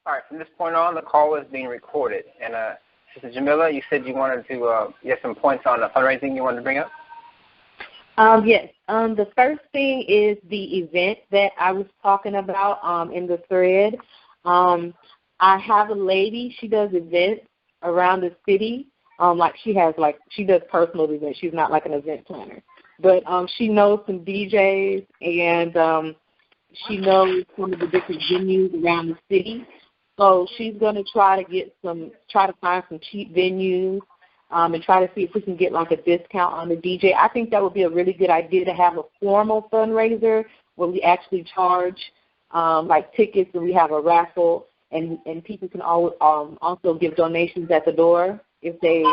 All right, from this point on, the call is being recorded. And Sister Jamila, you said you wanted to, you had some points on the fundraising you wanted to bring up? Yes. The first thing is the event that I was talking about in the thread. I have a lady, she does events around the city. She does personal events. She's not like an event planner. But she knows some DJs, and she knows some of the different venues around the city. So she's going to try to find some cheap venues and try to see if we can get like a discount on the DJ. I think that would be a really good idea to have a formal fundraiser where we actually charge like tickets and we have a raffle, and people can also give donations at the door if they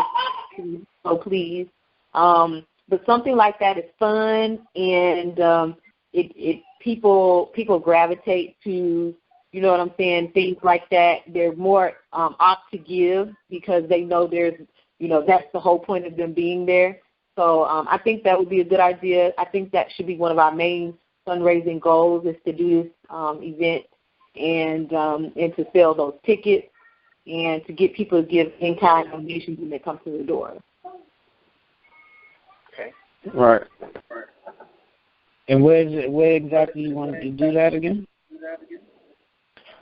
so please. But something like that is fun, and people gravitate to, you know what I'm saying, things like that. They're more apt to give because they know that's the whole point of them being there. So I think that would be a good idea. I think that should be one of our main fundraising goals, is to do this event and to sell those tickets and to get people to give in-kind donations when they come to the door. Okay. Right. And where exactly you want to do that again?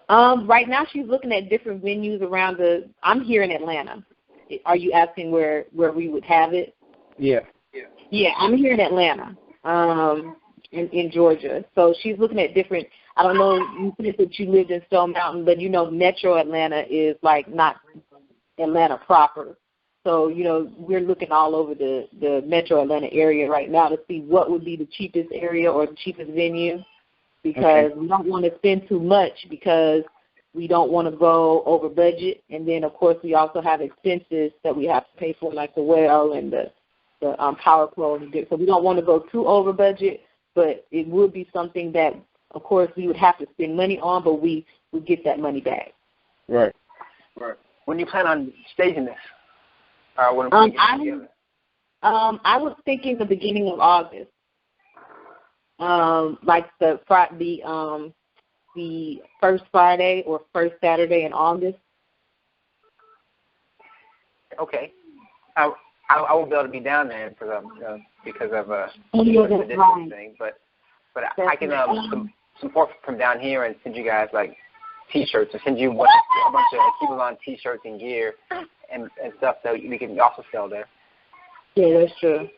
Right now she's looking at different venues around I'm here in Atlanta. Are you asking where we would have it? Yeah. Yeah, I'm here in Atlanta, in Georgia. So she's looking at different, I don't know, you said that you lived in Stone Mountain, but Metro Atlanta is like not Atlanta proper. So, we're looking all over the Metro Atlanta area right now to see what would be the cheapest area or the cheapest venue, because we don't want to spend too much because we don't want to go over budget. And then, of course, we also have expenses that we have to pay for, like the well and the power pole. So we don't want to go too over budget, but it would be something that, of course, we would have to spend money on, but we would get that money back. Right. When do you plan on staging this? I was thinking the beginning of August, like the first Friday or first Saturday in August. Okay. I won't be able to be down there because of the distance thing, but I can support from down here and send you guys like T-shirts, or send you a bunch of Alkebulan T-shirts and gear and stuff that we can also sell there. Yeah, that's true.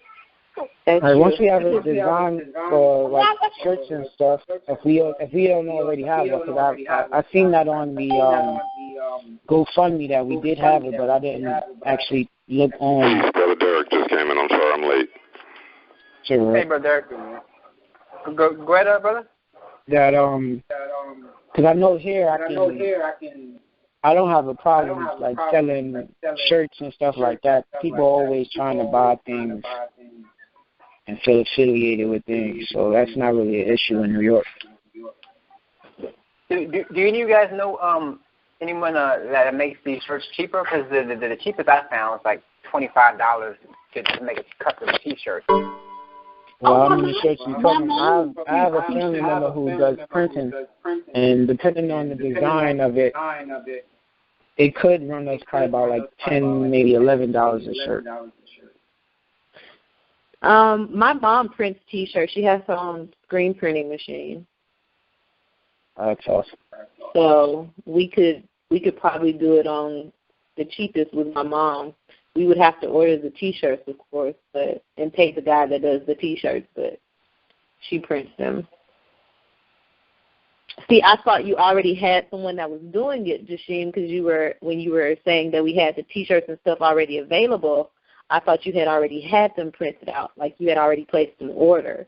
Once we have a design for like shirts and stuff, if we don't already have one, because I seen that on the GoFundMe that we did have it, but I didn't actually look on. Brother Derek just came in. I'm sorry, I'm late. Sure. Hey, Brother Derek. Go ahead, brother. That because I know here I don't have a problem like selling shirts and stuff like that. People are always trying to buy things and feel affiliated with things, so that's not really an issue in New York. Do any of you guys know anyone that makes these shirts cheaper? Because the cheapest I found was like $25 to make a custom T-shirt. Well, I mean, the shirts you talking about, I have a family member who does printing, and depending on the design of it, it could run us probably about like $10, maybe $11 a shirt. My mom prints T-shirts. She has her own screen printing machine. That's awesome. So we could probably do it on the cheapest with my mom. We would have to order the T-shirts, of course, and pay the guy that does the T-shirts, but she prints them. See, I thought you already had someone that was doing it, Jashim, because when you were saying that we had the T-shirts and stuff already available, I thought you had already had them printed out, like you had already placed an order.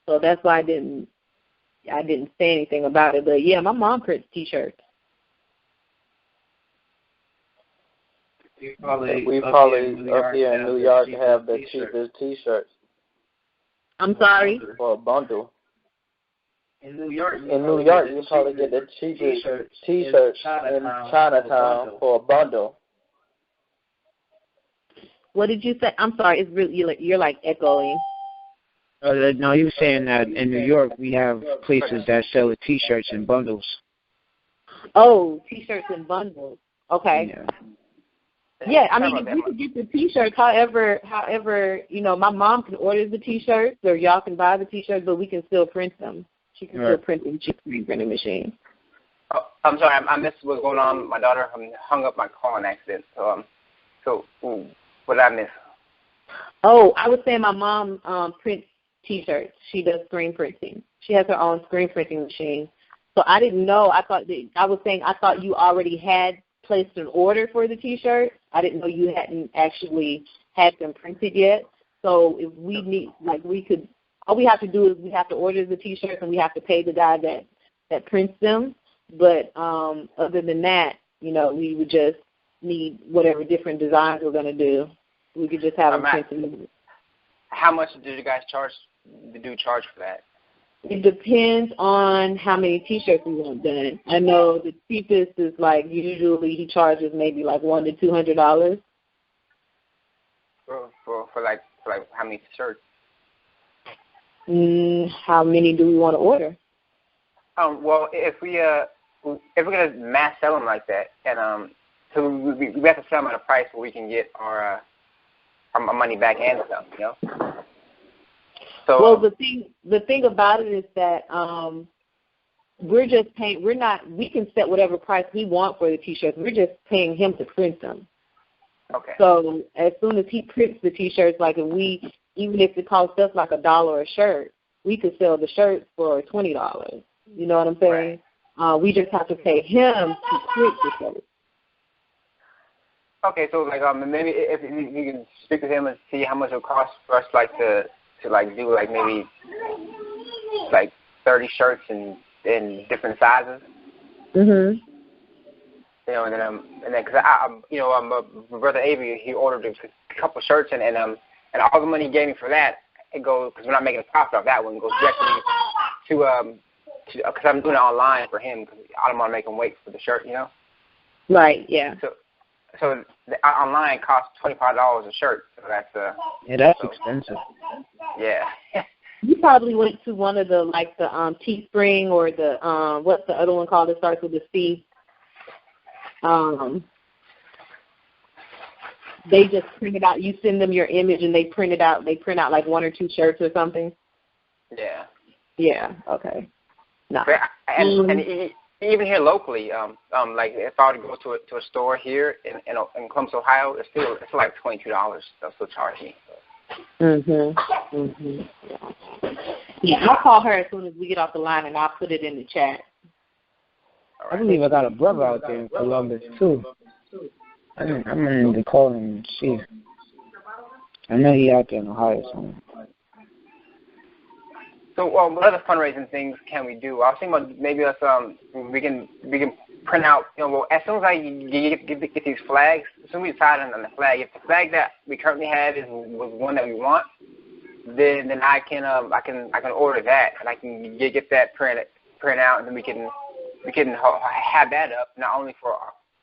So that's why I didn't say anything about it. But yeah, my mom prints T-shirts. We probably up here in New York have the cheapest T-shirts. I'm sorry? For a bundle. In New York, you probably get the cheapest T-shirts in Chinatown for a bundle. What did you say? I'm sorry. It's really you're like echoing. No, he was saying that in New York we have places that sell the T-shirts in bundles. Oh, T-shirts and bundles. Okay. Yeah, I mean, you can get the T-shirts. However, my mom can order the T-shirts, or y'all can buy the T-shirts, but we can still print them. She can still print them. She can print a machine. Oh, I'm sorry, I missed what's going on. My daughter hung up my call on accident. So what did I miss? Oh, I was saying my mom prints T-shirts. She does screen printing. She has her own screen printing machine. So I didn't know. I thought you already had placed an order for the T-shirt. I didn't know you hadn't actually had them printed yet. So if we need, all we have to do is we have to order the T-shirts and we have to pay the guy that prints them. But other than that, we would just need whatever different designs we're going to do. We could just have them printed. How much did you guys charge for that? It depends on how many T-shirts we want done. I know the cheapest is usually he charges maybe $100 to $200. For how many shirts? How many do we want to order? Well, if we're gonna mass sell them like that, and so we have to sell them at a price where we can get our money back and stuff, So, well, the thing about it is that we're just paying. We can set whatever price we want for the T-shirts. We're just paying him to print them. Okay. So as soon as he prints the T-shirts, even if it costs us $1 a shirt, we could sell the shirts for $20. You know what I'm saying? Right. We just have to pay him to print the shirts. Okay, so maybe if you can speak with him and see how much it would cost for us to do maybe 30 shirts in different sizes. Mhm. And then because my brother Avery, he ordered a couple shirts and all the money he gave me for that, it goes, because we're not making a profit off that one, it goes directly to because I'm doing it online for him because I don't want to make him wait for the shirt, Right. Yeah. So the online costs $25 a shirt. So that's that's expensive. Yeah. You probably went to one of the Teespring or the what's the other one called that starts with a C? They just print it out. You send them your image and they print it out. They print out 1 or 2 shirts or something. Yeah. Yeah. Okay. No. And even here locally, if I were to go to a store here in Columbus, Ohio, it's $22. They'll still charge me. Yeah, I'll call her as soon as we get off the line, and I'll put it in the chat. I believe I got a brother out there in Columbus too. I'm gonna need to call him and see. I know he out there in Ohio somewhere. So, what other fundraising things can we do? I was thinking about maybe us we can print out. As soon as I get these flags, as soon as we decide on the flag, if the flag that we currently have was one that we want, then I can order that and I can get that print out, and then we can have that up not only for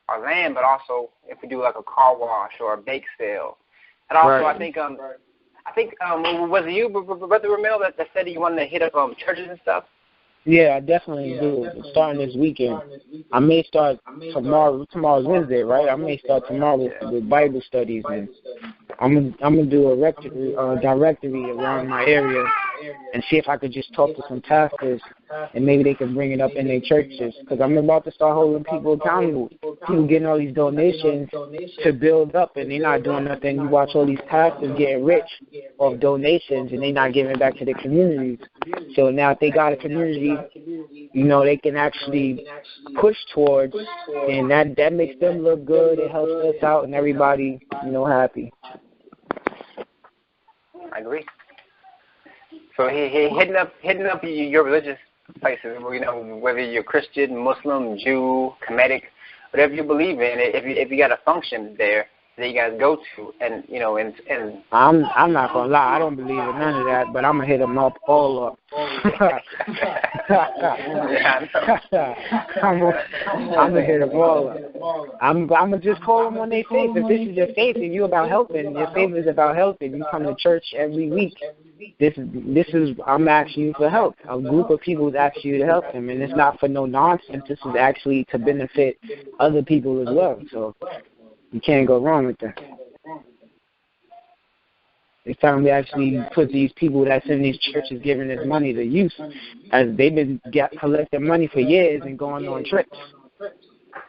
our land, but also if we do a car wash or a bake sale. And also, right. I think was it you, Brother Ramil, that said you wanted to hit up churches and stuff? Yeah, I definitely do. Starting this weekend. I may start tomorrow. Tomorrow's Wednesday, right? I may start tomorrow with Bible studies, and I'm gonna do a directory around my area and see if I could just talk to some pastors and maybe they can bring it up in their churches, because I'm about to start holding people accountable. People getting all these donations to build up, and they're not doing nothing. You watch all these pastors getting rich off donations, and they're not giving back to the communities. So now if they got a community, they can actually push towards, and that makes them look good. It helps us out, and everybody, happy. I agree. So hitting up your religious places, whether you're Christian, Muslim, Jew, Kemetic, whatever you believe in, if you got a function there that you guys go to, and I'm not gonna lie, I don't believe in none of that, but I'm gonna hit them up all up. I'm gonna hit them all up. I'm gonna just call them when they faith. If this is your faith and you about helping, your faith is about helping. You come to church every week, this is I'm asking you for help. A group of people is asking you to help them, and it's not for no nonsense. This is actually to benefit other people as well. So you can't go wrong with that. It's time we actually put these people that's in these churches giving this money to use, as they've been collecting money for years and going on trips.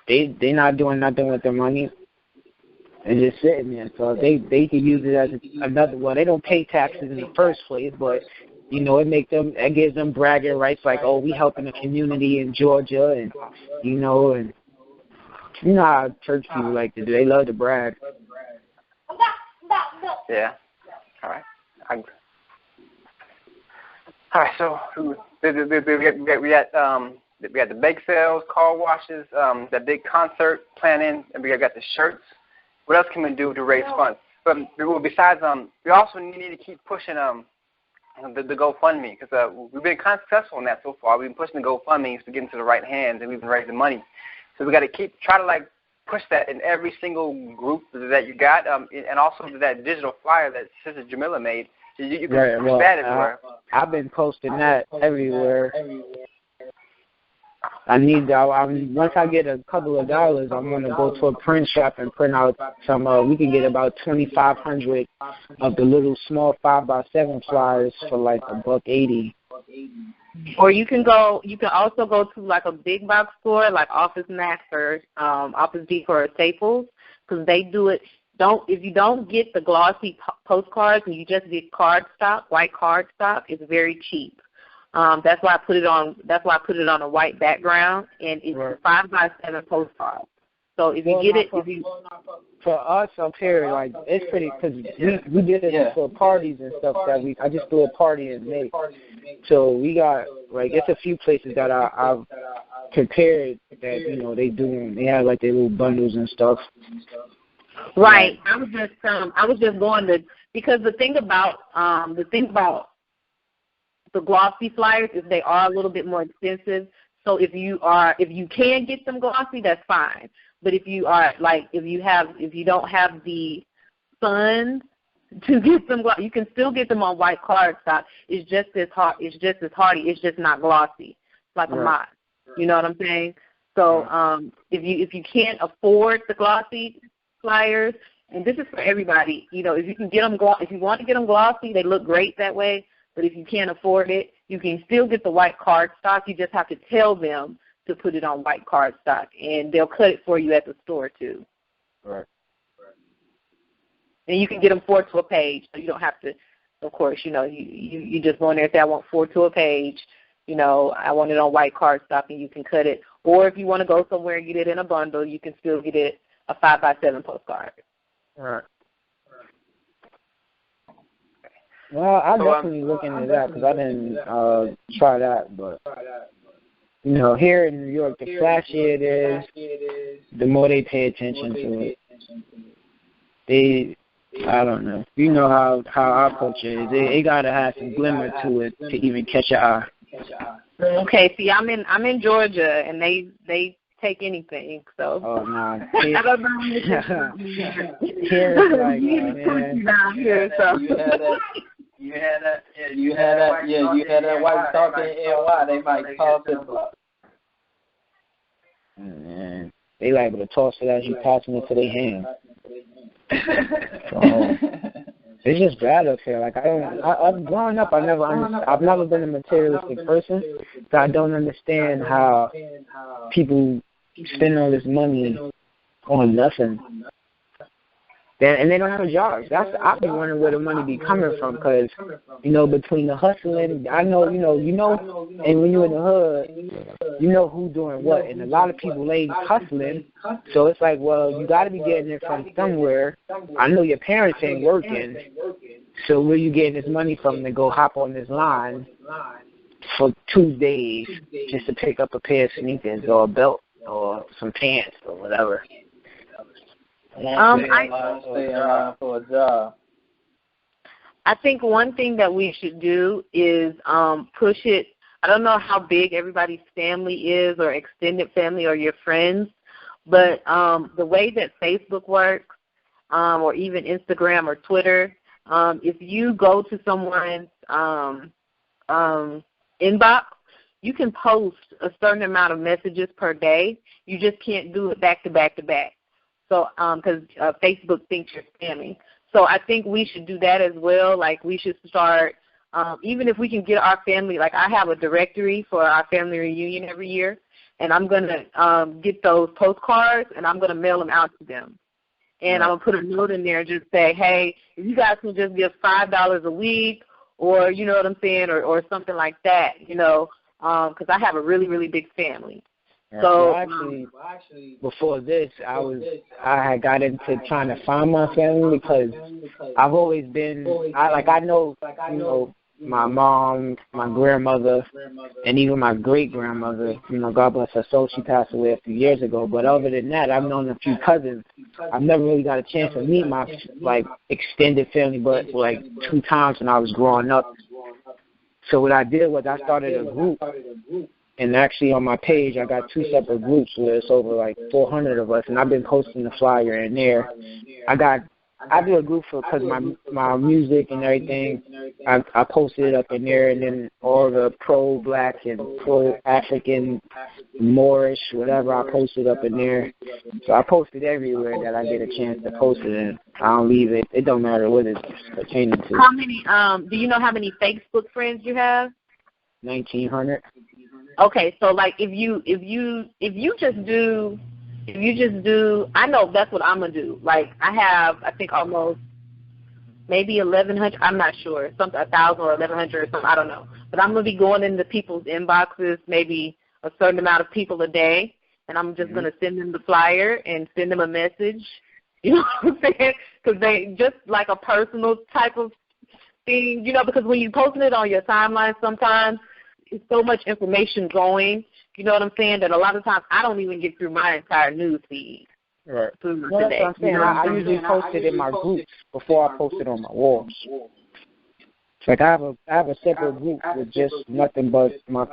They not doing nothing with their money. And just sitting there. So they can use it as another. Well, they don't pay taxes in the first place, but it gives them bragging rights, like, oh, we helping the community in Georgia, and you know how church people like to do. They love to brag. Yeah. All right. All right. So we got the bake sales, car washes, that big concert planning, and we got the shirts. What else can we do to raise funds? But besides, we also need to keep pushing the GoFundMe, because we've been kind of successful in that so far. We've been pushing the GoFundMe to get into the right hands, and we've been raising money. So we got to try to push that in every single group that you got, and also that digital flyer that Sister Jamila made. You can push that everywhere. I've been posting that everywhere. Once I get a couple of dollars, I'm going to go to a print shop and print out some, we can get about 2,500 of the little small 5x7 flyers for like $1.80. Or you can also go to a big box store like Office Max or Office Depot or Staples, because they do it. If you don't get the glossy postcards and you just get cardstock, white cardstock, it's very cheap. That's why I put it on. That's why I put it on a white background, and it's a 5x7 postcard. So if you get it, for us up here, it's pretty, because we did it for parties and stuff I just threw a party in May. So we got it's a few places that I've prepared that they have their little bundles and stuff. Right. I was just going to, because the thing about the glossy flyers is they are a little bit more expensive. So if you can get them glossy, that's fine. But if you don't have the funds to get them glossy, you can still get them on white cardstock. It's just as hardy. It's just not glossy. It's like a mod. You know what I'm saying? So if you can't afford the glossy flyers, and this is for everybody, if you can get them if you want to get them glossy, they look great that way. But if you can't afford it, you can still get the white cardstock. You just have to tell them to put it on white cardstock, and they'll cut it for you at the store too. Right. And you can get them 4 to a page, so you don't have to. Of course, you just go in there and say, I want 4 to a page. I want it on white cardstock, and you can cut it. Or if you want to go somewhere and get it in a bundle, you can still get it a 5x7 postcard. Right. Well, I'll definitely look into that, because I didn't try that. But, here in New York, the flashier it is, the more they pay attention to it. I don't know. You know how our culture is. They got to have some glimmer to it to even catch your eye. Okay, see, I'm in Georgia, and they take anything, so. Oh, nah. I don't know. Here it's down here, so. You had that white talking NY, they might call it. Man, they liable to toss it as you passing it to their hand. So, it's just bad up here. I've growing up, I've never been a materialistic person, so I don't understand how people spend all this money on nothing. And they don't have jobs. I've been wondering where the money be coming from, because, between the hustling, I know, and when you're in the hood, you know who's doing what. And a lot of people ain't hustling, so it's like, well, you got to be getting it from somewhere. I know your parents ain't working, so where you getting this money from to go hop on this line for 2 days just to pick up a pair of sneakers or a belt or some pants or whatever? For a job. I think one thing that we should do is push it. I don't know how big everybody's family is, or extended family, or your friends, but the way that Facebook works, or even Instagram or Twitter, if you go to someone's inbox, you can post a certain amount of messages per day. You just can't do it back to back to back. So, because Facebook thinks you're spamming. So I think we should do that as well. Like we should start, even if we can get our family, like I have a directory for our family reunion every year, and I'm going to get those postcards, and I'm going to mail them out to them. And I'm going to put a note in there and just say, hey, if you guys can just give $5 a week, or you know what I'm saying, or something like that, you know, because I have a really, really big family. So actually, before this, I had got into trying to find my family because I've always been, I know, you know, my mom, my grandmother, and even my great-grandmother, you know, God bless her soul, she passed away a few years ago. But other than that, I've known a few cousins. I've never really got a chance to meet my, like, extended family, but, like, 2 times when I was growing up. So what I did was I started a group, and actually on my page I got 2 separate groups where it's over, like, 400 of us, and I've been posting the flyer in there. I do a group because my music and everything, I posted it up in there, and then all the pro-black and pro-African, Moorish, whatever, I posted up in there. So I posted everywhere that I get a chance to post it in. I don't leave it. It don't matter what it's pertaining to. How many, do you know how many Facebook friends you have? 1,900. Okay, so like if you just do, I know that's what I'm going to do. Like I have, I think almost maybe 1,100, I'm not sure, 1,000 or 1,100 or something, I don't know. But I'm going to be going into people's inboxes, maybe a certain amount of people a day, and I'm just going to send them the flyer and send them a message. You know what I'm saying? Because they just like a personal type of thing, you know, because when you're posting it on your timeline sometimes, it's so much information going, you know what I'm saying, that a lot of times I don't even get through my entire news feed. Right. Well, that's what I'm saying. I usually post it in my groups before I post it on my walls. It's like I have a separate group with just nothing but my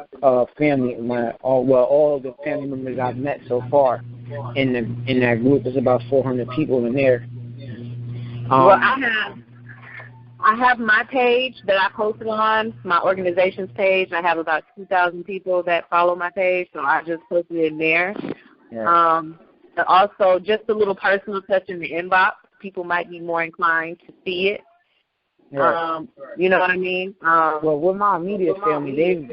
family, all the family members I've met so far in that group. There's about 400 people in there. Well, I have my page that I posted on, my organization's page. I have about 2,000 people that follow my page, so I just posted it in there. Yeah. And also, just a little personal touch in the inbox. People might be more inclined to see it. Right. You know what I mean? Well, with my immediate family,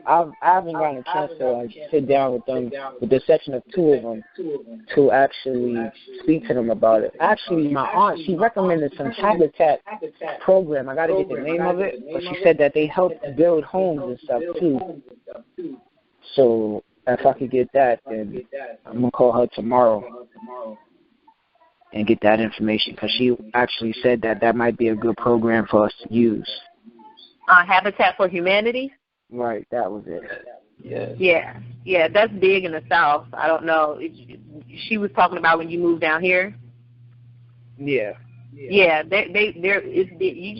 I haven't gotten a chance to like sit down with them, with the exception of 2 of them, to actually speak to them about it. Actually, my aunt, she recommended some Habitat program. I got to get the name of it, but she said that they help build homes and stuff too. So if I could get that, then I'm gonna call her tomorrow and get that information, because she actually said that might be a good program for us to use. Habitat for Humanity? Right, that was it. Yeah, that's big in the South. I don't know. She was talking about when you moved down here? Yeah, you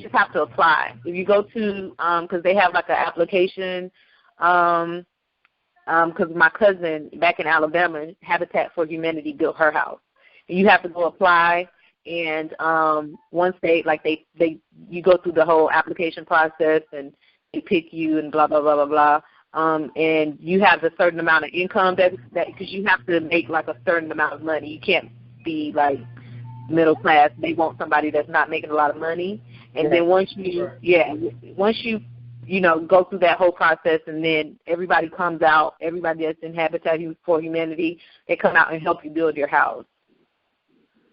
just have to apply. If you go to, because they have like an application, because my cousin back in Alabama, Habitat for Humanity built her house. You have to go apply, and once you go through the whole application process, and they pick you and blah blah blah blah blah. And you have a certain amount of income that because you have to make like a certain amount of money. You can't be like middle class. They want somebody that's not making a lot of money. And then once you go through that whole process, and then everybody comes out, everybody that's in Habitat for Humanity, they come out and help you build your house.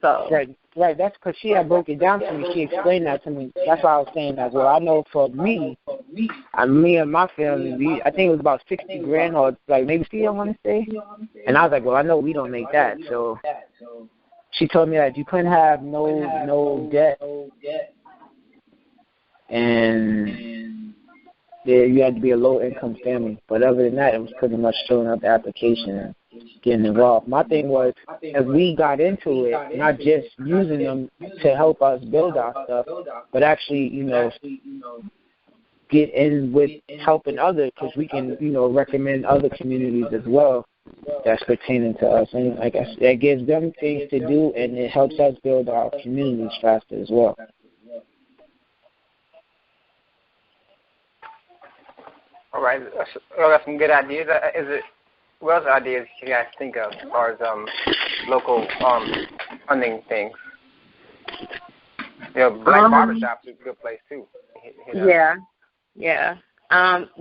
So. Right. That's because she had broke it down to me. She explained that to me. That's why I was saying that. Well, I know for me and my family, I think it was about $60,000 or like maybe $50,000, I want to say. And I was like, well, I know we don't make that. So she told me that you couldn't have no debt, and you had to be a low-income family. But other than that, it was pretty much filling out the application and getting involved. My thing was, if we got into it, not just using them to help us build our stuff, but actually, get in with helping others, because we can, recommend other communities as well that's pertaining to us. And like I said, it gives them things to do, and it helps us build our communities faster as well. All right. That's some good ideas. What other ideas you guys think of as far as local funding things? Black barbershops is a good place too. Yeah.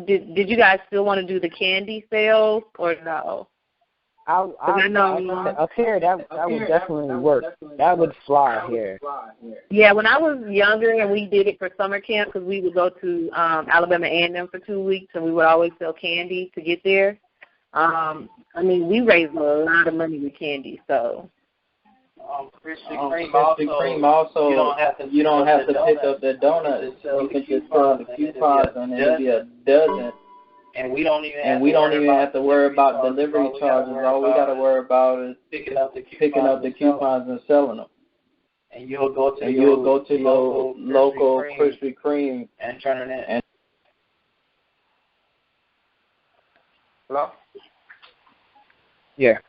Did you guys still want to do the candy sales or no? I know up here that would definitely work. That would fly here. Yeah, when I was younger and we did it for summer camp because we would go to Alabama A&M for 2 weeks and we would always sell candy to get there. We raised a lot of money with candy, so. Krispy Kreme also you don't have to pick up the donut. You can just throw the coupons and it'll be a dozen. And we don't even have to worry about delivery charges. All we got to worry about is picking up the coupons and selling them. And you'll go to your local Krispy Kreme and turn it in. Hello? Yeah.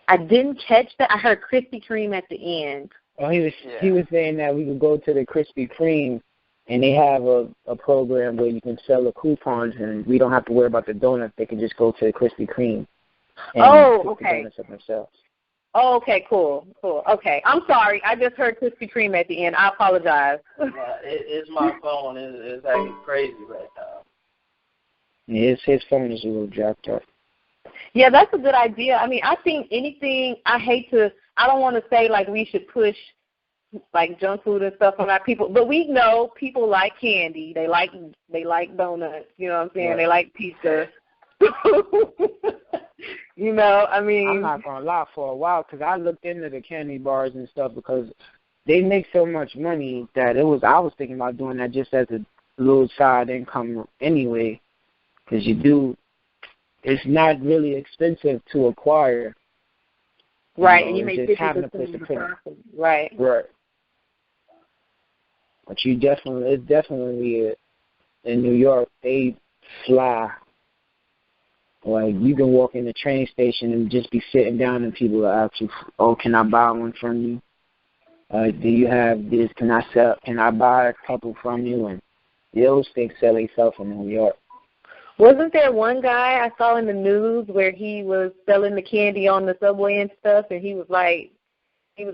I didn't catch that. I heard Krispy Kreme at the end. Oh, he was saying that we could go to the Krispy Kreme, and they have a program where you can sell the coupons, and we don't have to worry about the donuts. They can just go to the Krispy Kreme and pick the donuts up themselves. Oh, okay, cool. Okay, I'm sorry. I just heard Krispy Kreme at the end. I apologize. It's my phone. It's acting crazy right now. Yeah, his phone is a little jacked up. Yeah, that's a good idea. I think anything, I don't want to say like we should push like junk food and stuff on our people, but we know people like candy. They like donuts, you know what I'm saying? Right. They like pizza. I'm not going to lie, for a while, because I looked into the candy bars and stuff because they make so much money that I was thinking about doing that just as a little side income anyway, because it's not really expensive to acquire. Right, and you make just having a place to put it. Right. But it's definitely in New York, they fly. Like, you can walk in the train station and just be sitting down and people will ask you, oh, can I buy one from you? Do you have this? Can I buy a couple from you? And those things sell themselves in New York. Wasn't there one guy I saw in the news where he was selling the candy on the subway and stuff, and he was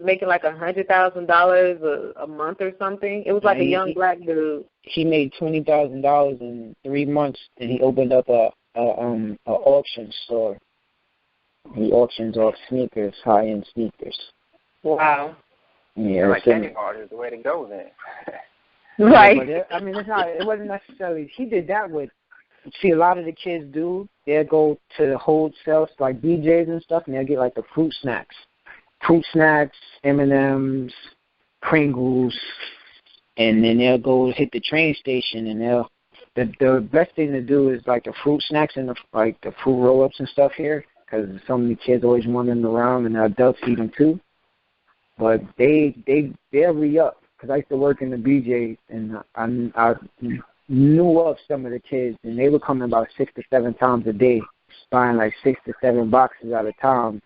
making like $100,000 a month or something? It was like a young black dude. He made $20,000 in 3 months, and he opened up a auction store. He auctions off sneakers, high-end sneakers. Wow. Yeah, like candy bars is the way to go then. Right. Yeah, but it wasn't necessarily. He did that with. See, a lot of the kids they'll go to the wholesale, like BJ's and stuff, and they'll get like the fruit snacks, M&Ms, Pringles, and then they'll go hit the train station, and the best thing to do is like the fruit snacks and the fruit roll-ups and stuff here, because so many kids always want them around, and the adults eat them too. But they'll re-up, because I used to work in the BJ's, and I knew of some of the kids, and they were coming about 6 to 7 times a day, buying like 6 to 7 boxes at a time,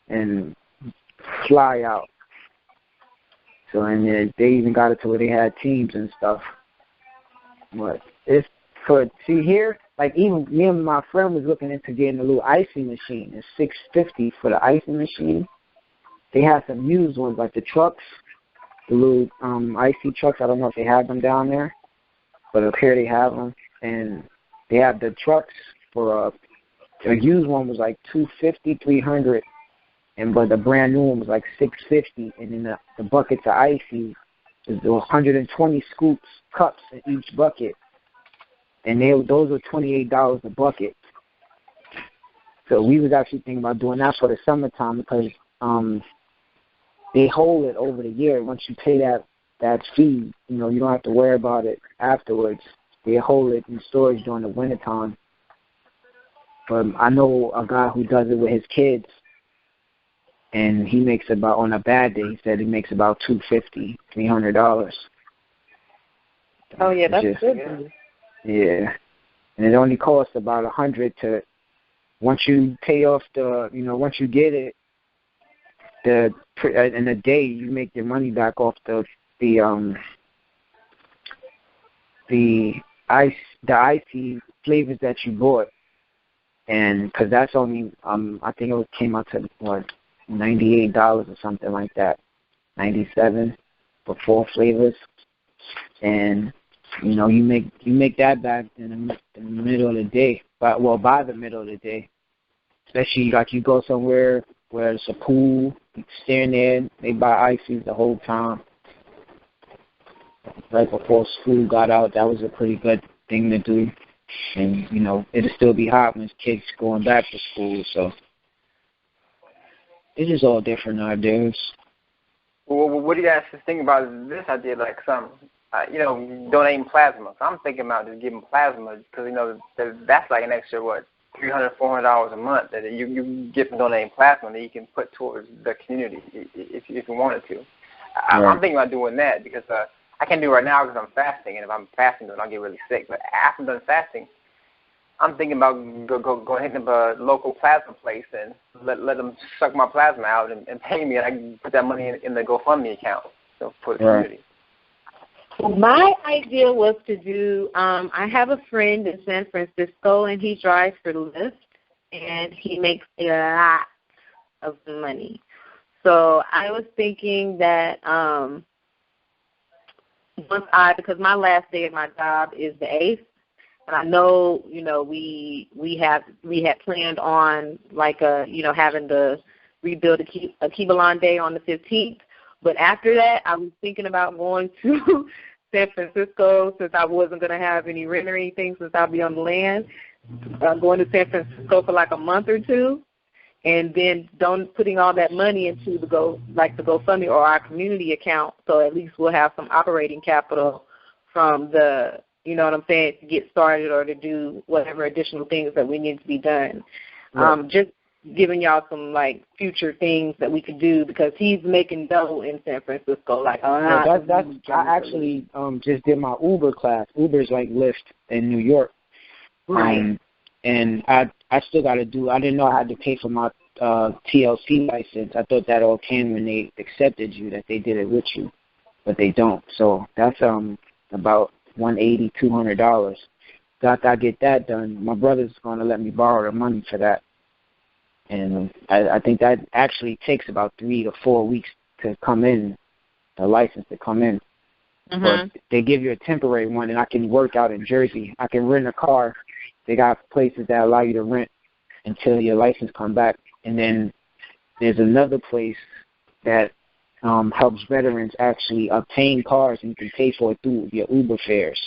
and fly out. So, and they even got it to where they had teams and stuff. But here, like even me and my friend was looking into getting a little icing machine. It's $650 for the icing machine. They have some used ones, like the trucks, the little icy trucks. I don't know if they have them down there. But up here they have them, and they have the trucks for a used one was like $250, $300, but the brand new one was like $650, and then the buckets of icy is 120 cups in each bucket, and those were $28 a bucket. So we was actually thinking about doing that for the summertime because they hold it over the year. Once you pay that fee, you don't have to worry about it afterwards. They hold it in storage during the wintertime. But I know a guy who does it with his kids, and he makes about, on a bad day, he said he makes about $250, $300. Oh, yeah, that's good. Yeah. And it only costs about $100 to, once you pay off once you get it, in a day, you make your money back off the the icy flavors that you bought, and because that's only I think it came out to what $98 or something like that, 97 for 4 flavors, and you know you make that back in the middle of the day, by the middle of the day, especially like you go somewhere where it's a pool, you stand there, they buy ices the whole time. Right before school got out, that was a pretty good thing to do. And, you know, it'll still be hot when kids going back to school, so it's just all different nowadays. Well, what do you guys think about this idea, like some, donating plasma? So I'm thinking about just giving plasma because, you know, that's like an extra, $300, $400 a month that you get from donating plasma that you can put towards the community if you wanted to. I'm thinking about doing that because I can't do it right now because I'm fasting, and if I'm fasting, then I'll get really sick. But after I'm done fasting, I'm thinking about going hit a local plasma place and let them suck my plasma out and pay me, and I can put that money in the GoFundMe account for the community. My idea was to do, I have a friend in San Francisco, and he drives for Lyft, and he makes a lot of money. So I was thinking that because my last day at my job is the 8th, and I know, you know, we had planned on having to rebuild Alkebulan Day on the 15th, but after that, I was thinking about going to San Francisco since I wasn't going to have any rent or anything since I'll be on the land. Going to San Francisco for like a month or two, and then putting all that money into the GoFundMe or our community account, so at least we'll have some operating capital from the, you know what I'm saying, to get started or to do whatever additional things that we need to be done. Right. Just giving y'all some future things that we could do because he's making dough in San Francisco. I actually just did my Uber class. Uber's like Lyft in New York. Right. And I still got to do. I didn't know I had to pay for my TLC license. I thought that all came when they accepted you, that they did it with you, but they don't. So that's about $180, $200. So after I get that done, my brother's going to let me borrow the money for that. And I think that actually takes about 3 to 4 weeks to come in, the license to come in. Mm-hmm. But they give you a temporary one, and I can work out in Jersey. I can rent a car. They got places that allow you to rent until your license come back. And then there's another place that helps veterans actually obtain cars, and you can pay for it through your Uber fares.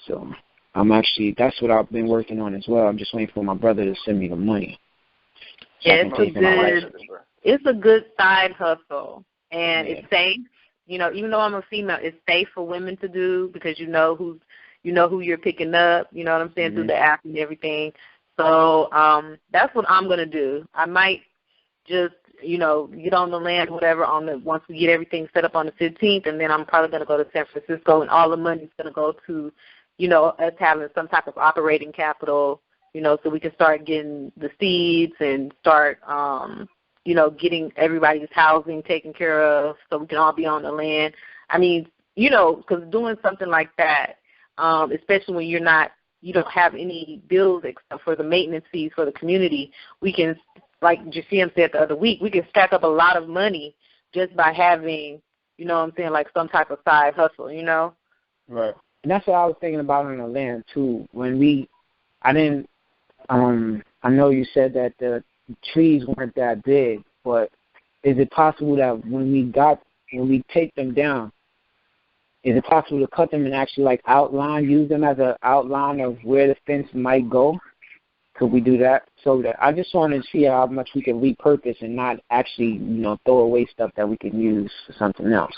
So that's what I've been working on as well. I'm just waiting for my brother to send me the money. Yeah, it's a good side hustle, and it's safe. You know, even though I'm a female, it's safe for women to do because you know who you're picking up. You know what I'm saying, through the app and everything. So that's what I'm gonna do. I might just get on the land, whatever, once we get everything set up on the 15th, and then I'm probably gonna go to San Francisco, and all the money's gonna go to us having some type of operating capital. So we can start getting the seeds and start, getting everybody's housing taken care of so we can all be on the land. I mean, because doing something like that, especially when you don't have any bills except for the maintenance fees for the community, we can, like Jasim said the other week, we can stack up a lot of money just by having, some type of side hustle, Right. And that's what I was thinking about on the land, too. I know you said that the trees weren't that big, but is it possible that when we take them down, is it possible to cut them and actually use them as an outline of where the fence might go? Could we do that? So that I just wanted to see how much we can repurpose and not actually, throw away stuff that we can use for something else.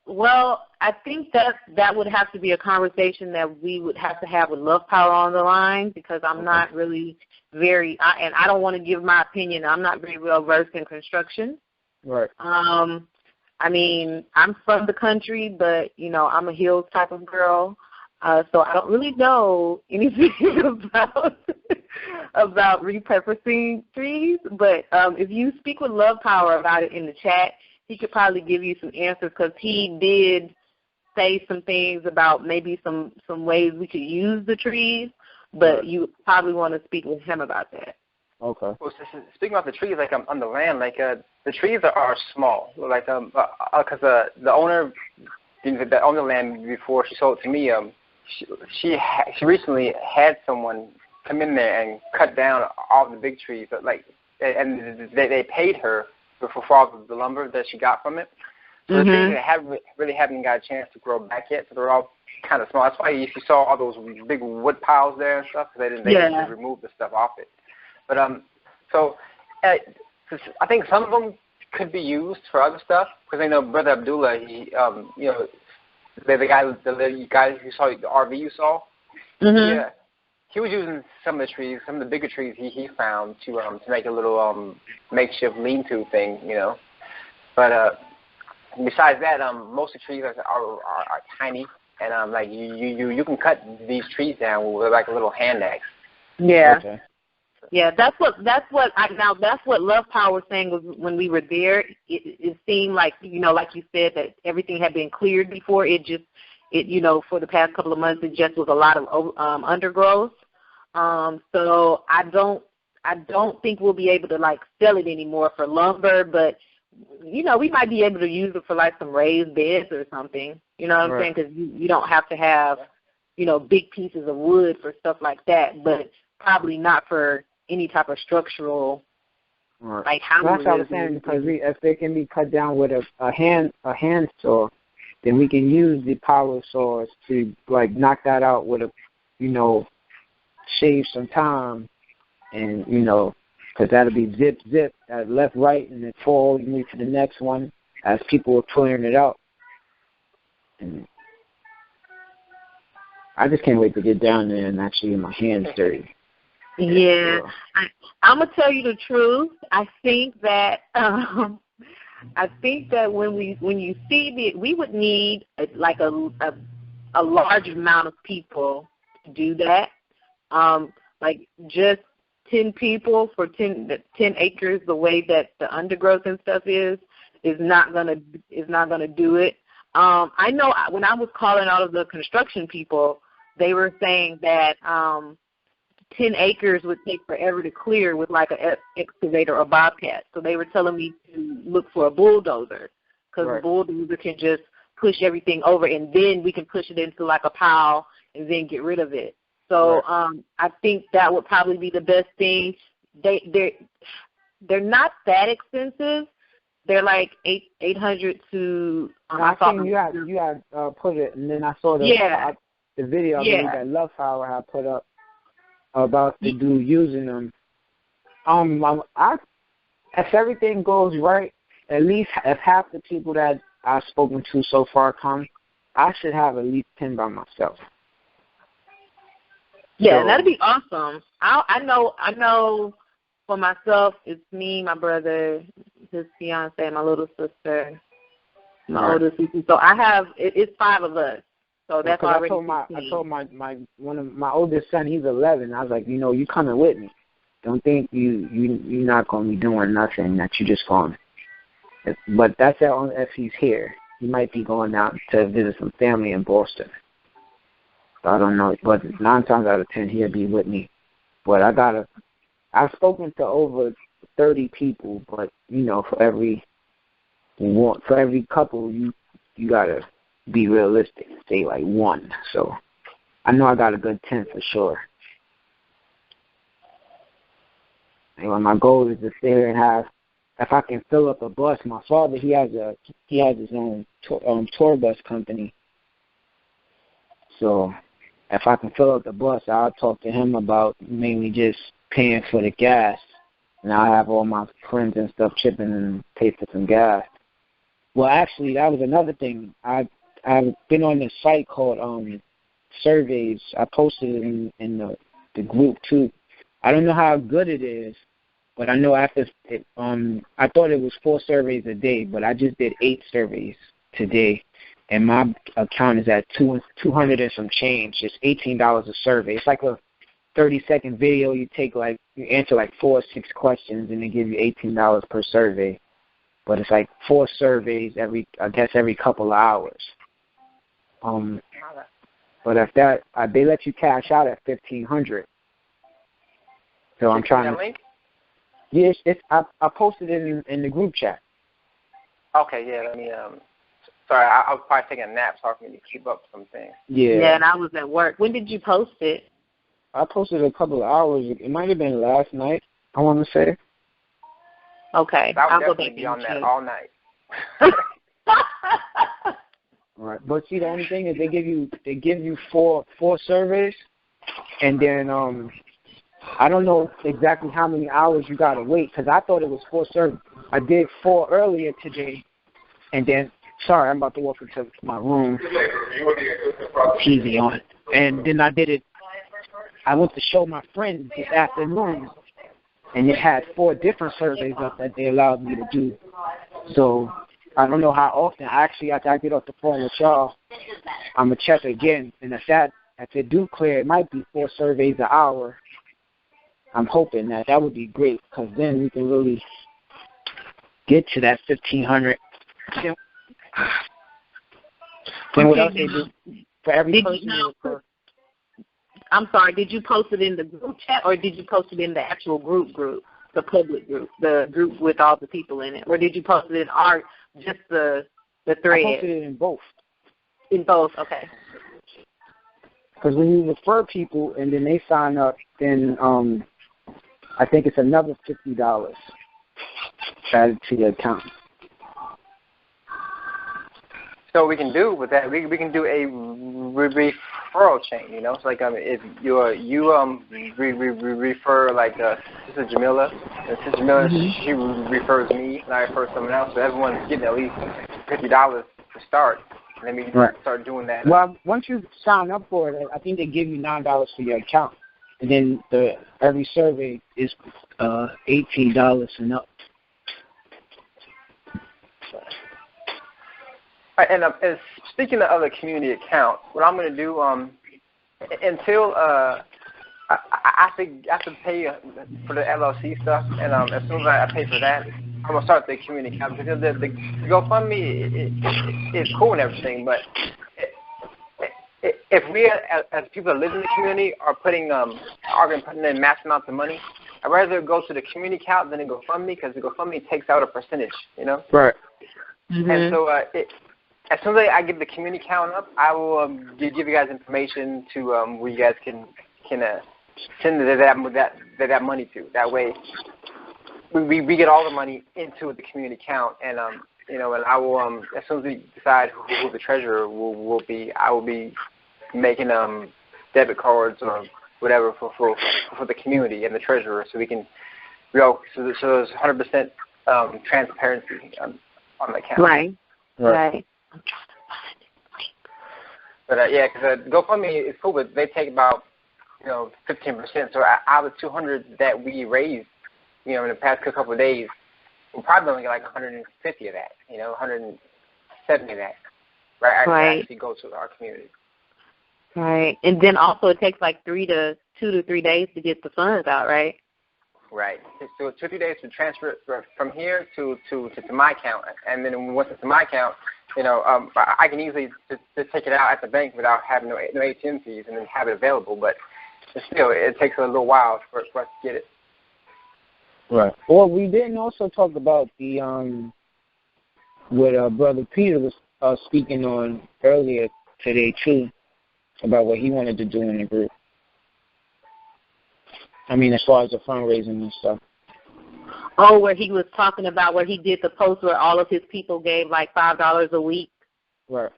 Well, I think that would have to be a conversation that we would have to have with Love Power on the line because I'm not really and I don't want to give my opinion. I'm not very well versed in construction. Right. I mean, I'm from the country, but, I'm a hills type of girl, so I don't really know anything about repurposing trees. But if you speak with Love Power about it in the chat, he could probably give you some answers because he did say some things about maybe some ways we could use the trees, but you probably want to speak with him about that. Okay. Well, speaking about the trees, like on the land, like the trees are small. Like because the owner that owned the land before she sold it to me, she recently had someone come in there and cut down all the big trees, but and they paid her for all the lumber that she got from it. So the trees really haven't got a chance to grow back yet, so they're all kind of small. That's why if you saw all those big wood piles there and stuff, because they didn't remove the stuff off it. But so I think some of them could be used for other stuff, because I know Brother Abdullah, he the guy who saw the RV you saw, yeah, he was using some of the trees, some of the bigger trees he found to make a little makeshift lean-to thing, But besides that, most of the trees are tiny, and like you can cut these trees down with like a little hand axe. Yeah. Okay. Yeah, that's what Love Power was saying was when we were there. It seemed like like you said, that everything had been cleared before. For the past couple of months, it just was a lot of undergrowth. So I don't think we'll be able to like sell it anymore for lumber, but we might be able to use it for like some raised beds or something. You know what I'm saying? Because you don't have to have big pieces of wood for stuff like that, but probably not for any type of structural, like how. That's what I was saying, because if they can be cut down with a hand saw, then we can use the power saws to like knock that out with a, save some time, and because that'll be zip left, right, and then forward and move to the next one as people are clearing it out. And I just can't wait to get down there and actually get my hands dirty. Yeah, I'm gonna tell you the truth. I think that when you see we would need like a large amount of people to do that. Like just 10 people for 10 acres. The way that the undergrowth and stuff is not gonna do it. I know when I was calling all of the construction people, they were saying that 10 acres would take forever to clear with like an excavator or bobcat. So they were telling me to look for a bulldozer, because the bulldozer can just push everything over, and then we can push it into like a pile and then get rid of it. So I think that would probably be the best thing. They're not that expensive. They're like $800 to. I think you had put it, and then I saw the video that Love Power had put up about the dude using them. If everything goes right, at least if half the people that I've spoken to so far come, I should have at least 10 by myself. Yeah, that'd be awesome. I know for myself, it's me, my brother, his fiance, my little sister, my older sister. So it's 5 of us. So that's already. I told my oldest son, he's 11. I was like, you coming with me. Don't think you're not gonna be doing nothing. That you just going. But that's if he's here. He might be going out to visit some family in Boston. So I don't know, but 9 times out of 10 he'll be with me. But I've spoken to over 30 people, but for every couple you gotta be realistic, say like 1. So I know I got a good 10 for sure. And my goal is to stay here and have, if I can fill up a bus. My father, he has his own tour bus company. So if I can fill up the bus, I'll talk to him about mainly just paying for the gas, and I'll have all my friends and stuff chipping and pay for some gas. Well, actually, that was another thing. I've been on this site called Surveys. I posted it in the group too. I don't know how good it is, but I know after I thought it was 4 surveys a day, but I just did 8 surveys today, and my account is at 200 and some change. It's $18 a survey. It's like a 30-second video. You answer like 4 or 6 questions, and they give you $18 per survey. But it's like 4 surveys every couple of hours. But if that they let you cash out at $1,500. So I'm trying to. Link? Yes, I posted it in the group chat. Okay, yeah. Let me. Sorry, I was probably taking a nap, so I can keep up some things. Yeah, and I was at work. When did you post it? I posted a couple of hours. It might have been last night, I want to say. Okay, I'll go definitely back be on that check. all night. Right, but see, the only thing is they give you four surveys, and then I don't know exactly how many hours you gotta wait because I thought it was 4 surveys. I did 4 earlier today, and then sorry, I'm about to walk into my room. TV on, and then I did it. I went to show my friends this afternoon, and it had 4 different surveys up that they allowed me to do. So I don't know how often. Actually, after I get off the phone with y'all, I'm going to check again. And if it do clear, it might be 4 surveys an hour. I'm hoping that would be great because then we can really get to that 1,500. Then what else they do? For every person. I'm sorry, did you post it in the group chat or did you post it in the actual group, the public group, the group with all the people in it? Or did you post it in just the thread? I posted it in both. In both, okay. Because when you refer people and then they sign up, then I think it's another $50 added to your account. So we can do with that. We can do a referral chain. You know, it's like if you refer like Sister Jamila, and Sister Jamila she refers me, and I refer someone else. So everyone's getting at least $50 to start. And then we can start doing that. Well, once you sign up for it, I think they give you $9 for your account, and then every survey is $18 and up. And speaking of other community accounts, what I'm going to do until I have to pay for the LLC stuff, and as soon as I pay for that, I'm going to start the community account because the GoFundMe is cool and everything, but if we as people that live in the community are putting in mass amounts of money, I'd rather go to the community account than the GoFundMe because the GoFundMe takes out a percentage, you know. Right. Mm-hmm. And so as soon as I get the community account up, I will give you guys information to where you guys can send that money to. That way, we get all the money into the community account, and and I will as soon as we decide who the treasurer will be, I will be making debit cards or whatever for the community and the treasurer, so we can so there's 100% transparency on the account. Right. But yeah, because GoFundMe is cool, but they take about 15%. So out of the 200 that we raised, in the past couple of days, we'll probably only get like 150 of that, 170 of that, right? Actually go to our community. Right, and then also it takes like 2 to 3 days to get the funds out, right? Right. So 2 to 3 days to transfer it from here to my account, and then once it's in my account, I can easily just take it out at the bank without having no ATM fees and then have it available. But still, it takes a little while for us to get it. Right. Well, we didn't also talk about the what Brother Peter was speaking on earlier today too, about what he wanted to do in the group. I mean, as far as the fundraising and stuff. Oh, where he was talking about where he did the post where all of his people gave like $5 a week. Right.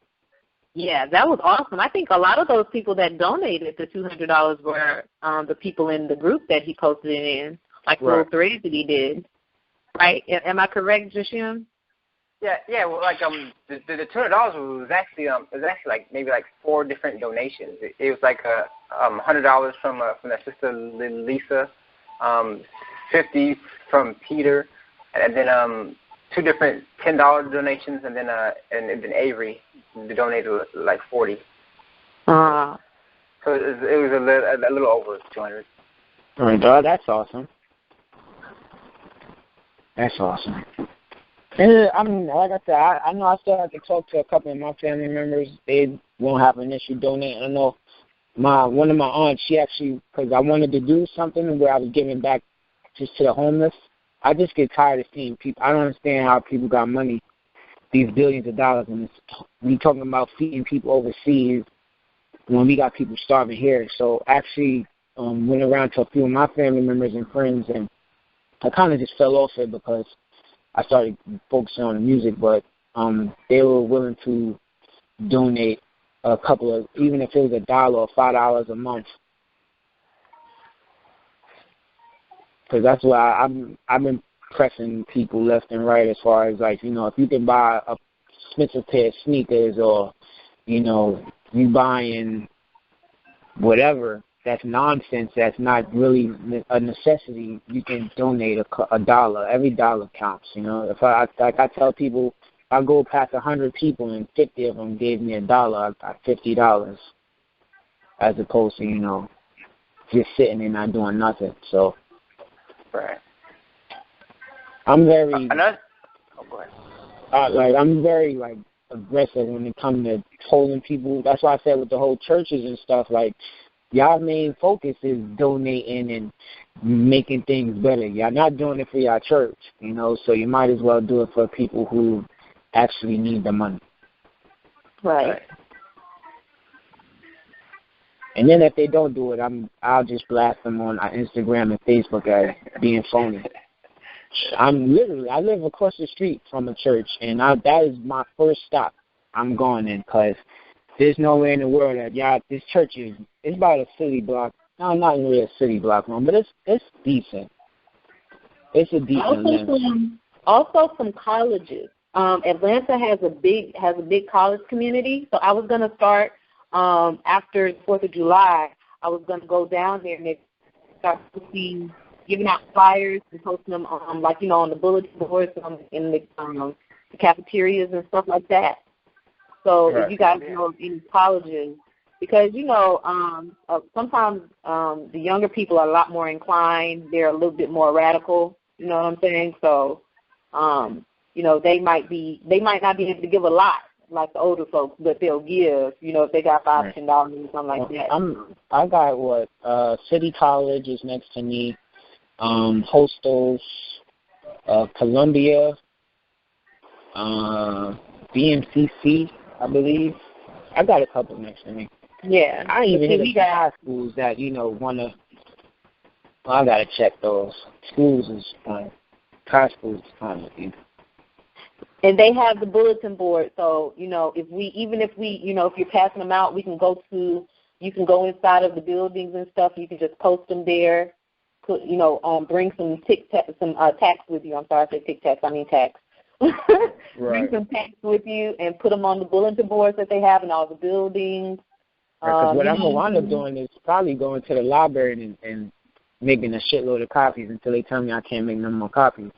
Yeah, that was awesome. I think a lot of those people that donated the $200 were the people in the group that he posted it in, like little threads that he did. Right? Am I correct, Jashim? Yeah. Well, like the $200 was actually like maybe like 4 different donations. It was like $100 from that sister Lisa, 50 from Peter, and then 2 different $10 donations, and then Avery donated like 40. So it was a little over 200. All right, that's awesome. That's awesome. And I mean, like I said, I know I still have to talk to a couple of my family members. They won't have an issue donating. I know one of my aunts, she actually, because I wanted to do something where I was giving back just to the homeless. I just get tired of seeing people. I don't understand how people got money, these billions of dollars, and we talking about feeding people overseas when we got people starving here. So actually went around to a few of my family members and friends, and I kind of just fell off it because I started focusing on the music, but they were willing to donate a couple of, even if it was $1 or $5 a month, because that's why I've been pressing people left and right as far as, like, you know, if you can buy a expensive pair of sneakers, or, you know, you buying whatever that's nonsense, that's not really a necessity, you can donate a dollar. Every dollar counts, you know. If I tell people, if I go past 100 people and 50 of them gave me $1, I got $50, as opposed to, you know, just sitting and not doing nothing. So, right. I'm very, go ahead. I'm very aggressive when it comes to holding people. That's why I said with the whole churches and stuff, like, y'all main focus is donating and making things better. Y'all not doing it for y'all church, you know, so you might as well do it for people who actually need the money. Right. And then if they don't do it, I'll just blast them on Instagram and Facebook as being phony. I live across the street from a church, and that is my first stop. I'm going in, because there's nowhere in the world that this church is. It's about a city block. No, not really a city block long, but it's decent. It's a decent limit. Also some colleges. Atlanta has a big college community. So I was gonna start after the 4th of July. I was gonna go down there and start giving out flyers and posting them on, on the bulletin boards, in the cafeterias and stuff like that. So if you guys know of any colleges, because, sometimes the younger people are a lot more inclined. They're a little bit more radical, you know what I'm saying? So, they might not be able to give a lot like the older folks, but they'll give, if they got $5, $10 or something like that. I got City College is next to me, Hostels, Columbia, BMCC, I believe. I got a couple next to me. Yeah. I even hit a high schools that, I got to check those. Schools is fine. High schools is fine with you. And they have the bulletin board, so, if you're passing them out, you can go inside of the buildings and stuff. You can just post them there. Bring some tacks with you. I'm sorry, I said Tic Tacs. I mean tacks. Bring some tacks with you and put them on the bulletin boards that they have in all the buildings. Because what I'm going to wind up doing is probably going to the library and making a shitload of copies until they tell me I can't make no more copies,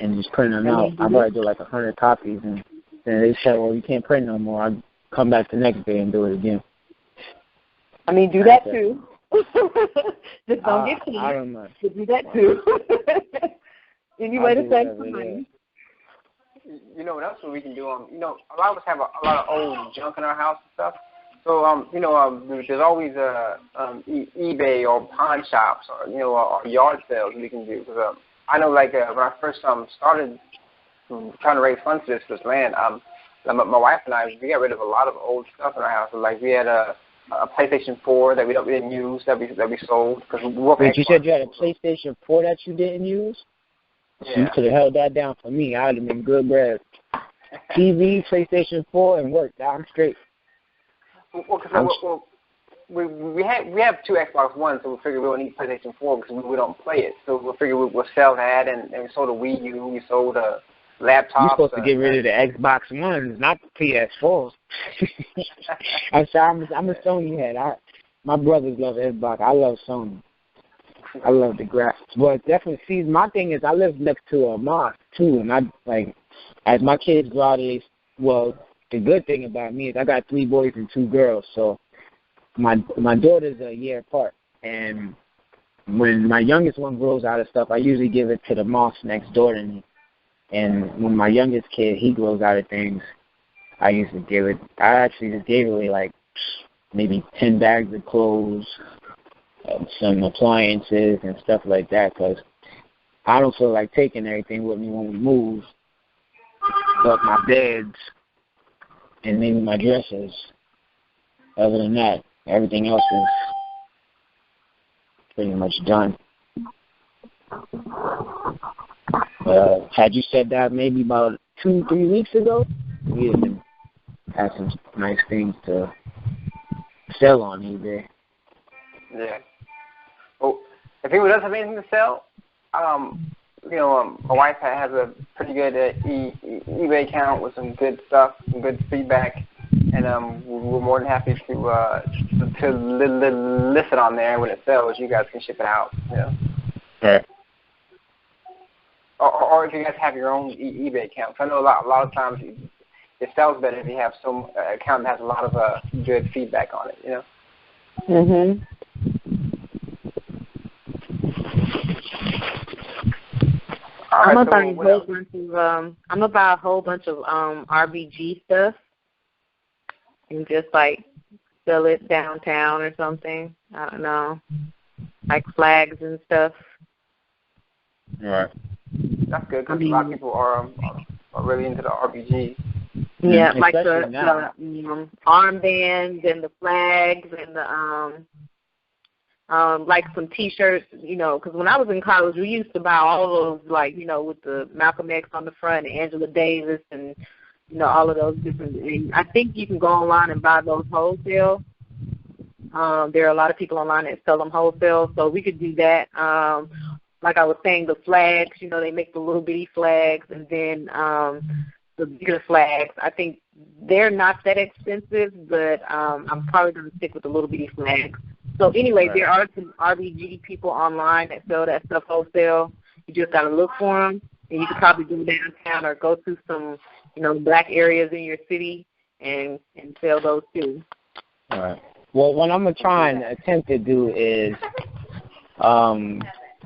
and just printing them out. I've already do 100 copies, and then they said, well, you can't print no more. I'll come back the next day and do it again. I mean, do that too. Just don't get clean. I don't know. Do that too. Any way to save some money. What else we can do? A lot of us have a lot of old junk in our house and stuff. So, there's always eBay or pawn shops or, or yard sales we can do. Because I know, when I first started trying to raise funds for this land, my wife and I, we got rid of a lot of old stuff in our house. So, we had a PlayStation 4 that we didn't use that we sold. Wait, you said you had a PlayStation 4 that you didn't use? Yeah. You could have held that down for me. I would have been good bread. TV, PlayStation 4, and work. I'm straight. We have 2 Xbox One, so we figured we don't need PlayStation 4 because we don't play it. So we figured we'll sell that, and we sold a Wii U, we sold a laptop. You're supposed to get rid of the Xbox Ones, not the PS4s. I'm a Sony head. My brothers love Xbox. I love Sony. I love the graphics. But definitely, see, my thing is I live next to a mosque, too, and as my kids grow out of the good thing about me is I got 3 boys and 2 girls, so my daughters are a year apart, and when my youngest one grows out of stuff, I usually give it to the mosque next door to me, and when my youngest kid, he grows out of things, I actually just gave away like maybe 10 bags of clothes, some appliances and stuff like that, because I don't feel like taking everything with me when we move, but my beds and maybe my dressers. Other than that, everything else is pretty much done. Had you said that maybe about 2-3 weeks ago, we had some nice things to sell on eBay. Yeah. Well, if anyone does have anything to sell, my wife has a pretty good eBay account with some good stuff, some good feedback, and we're more than happy to list it on there. When it sells, you guys can ship it out. Yeah. Or if you guys have your own eBay account. I know a lot of times it sells better if you have some account that has a lot of good feedback on it. Mhm. I'm gonna buy a whole bunch of RBG stuff and just like sell it downtown or something. I don't know, like flags and stuff. Right. That's good because a lot of people are really into the RBG. Yeah, like the armbands and the flags and the like some T-shirts, because when I was in college, we used to buy all those, like, with the Malcolm X on the front and Angela Davis and, all of those different. And I think you can go online and buy those wholesale. There are a lot of people online that sell them wholesale, so we could do that. Like I was saying, the flags, they make the little bitty flags, and then the bigger flags. I think they're not that expensive, but I'm probably going to stick with the little bitty flags. So anyway, There are some RBG people online that sell that stuff wholesale. You just got to look for them, and you could probably do downtown or go to some, black areas in your city and sell those too. All right. Well, what I'm going to try and attempt to do is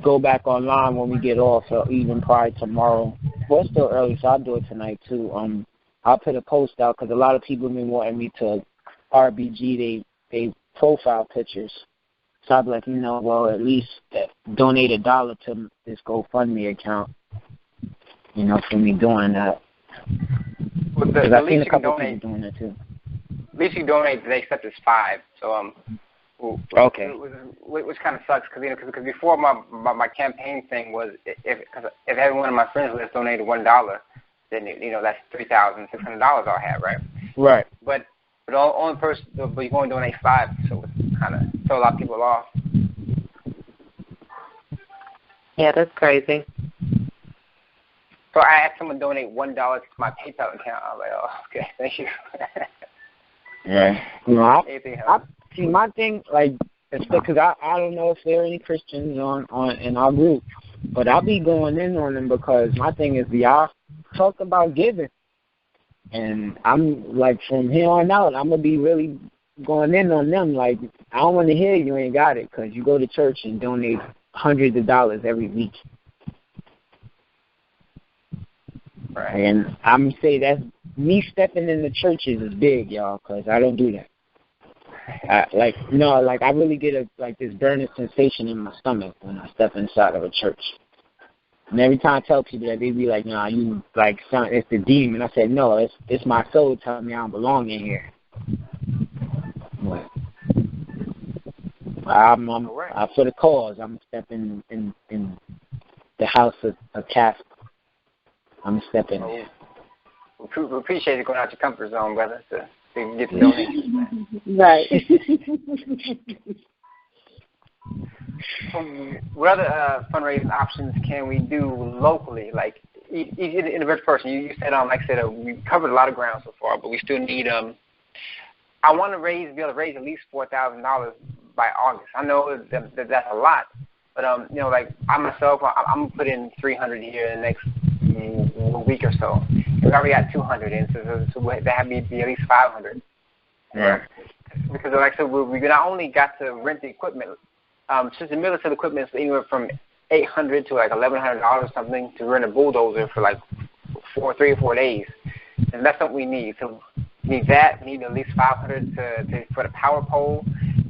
go back online when we get off, or even probably tomorrow. Well, it's still early, so I'll do it tonight too. I'll put a post out because a lot of people have been wanting me to RBG they profile pictures. So I'd be like, well, at least donate $1 to this GoFundMe account, for me doing that. Because I've seen a couple people doing that too. At least you donate, they accept is $5. So okay. Which kind of sucks because before my campaign thing was if every one of my friends list donated $1, then that's $3,600 I'll have, right? Right. But the only person, but you only donate $5, so it's kind of throw a lot of people off. Yeah, that's crazy. So I had someone donate $1 to my PayPal account. I was like, oh, okay, thank you. Yeah. I see my thing, like, it's because I don't know if there are any Christians on in our group, but I'll be going in on them because my thing is y'all talk about giving. And I'm, like, from here on out, I'm going to be really going in on them. Like, I don't want to hear you ain't got it because you go to church and donate hundreds of dollars every week. Right. And I'm going to say that's me stepping in the churches is big, y'all, because I don't do that. I really get this burning sensation in my stomach when I step inside of a church. And every time I tell people that, they be like, "Nah, you it's the demon." I said, "No, it's my soul telling me I don't belong in here." But I'm for the cause. I'm stepping in the house of Casper. I'm stepping in. We appreciate you going out your comfort zone, brother, to get the donations. Right. What other fundraising options can we do locally? Like, in the first person, you said, we covered a lot of ground so far, but we still need. I want to be able to raise at least $4,000 by August. I know that's a lot, but I myself, I'm gonna put in 300 here in the next week or so. We already got 200 in, so that had to be at least 500. Right. Because like I said, we not only got to rent the equipment. Since the military equipment is anywhere from $800 to like $1,100 or something to rent a bulldozer for like 3 or 4 days, and that's something we need. So We need that. We need at least 500 for the power pole.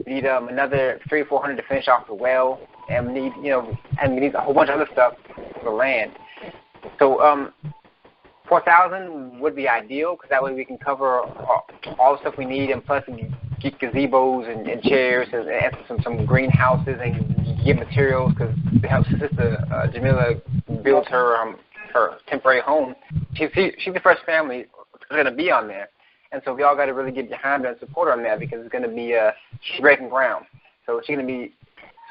We need another 300 or 400 to finish off the well, and we need a whole bunch of other stuff for the land. So 4,000 would be ideal, because that way we can cover all the stuff we need, and plus get gazebos and chairs and some greenhouses and get materials, because Sister Jamila built her temporary home. She's the first family that's going to be on there. And so we all got to really get behind her and support her on that, because it's going to be she's breaking ground. So it's going to be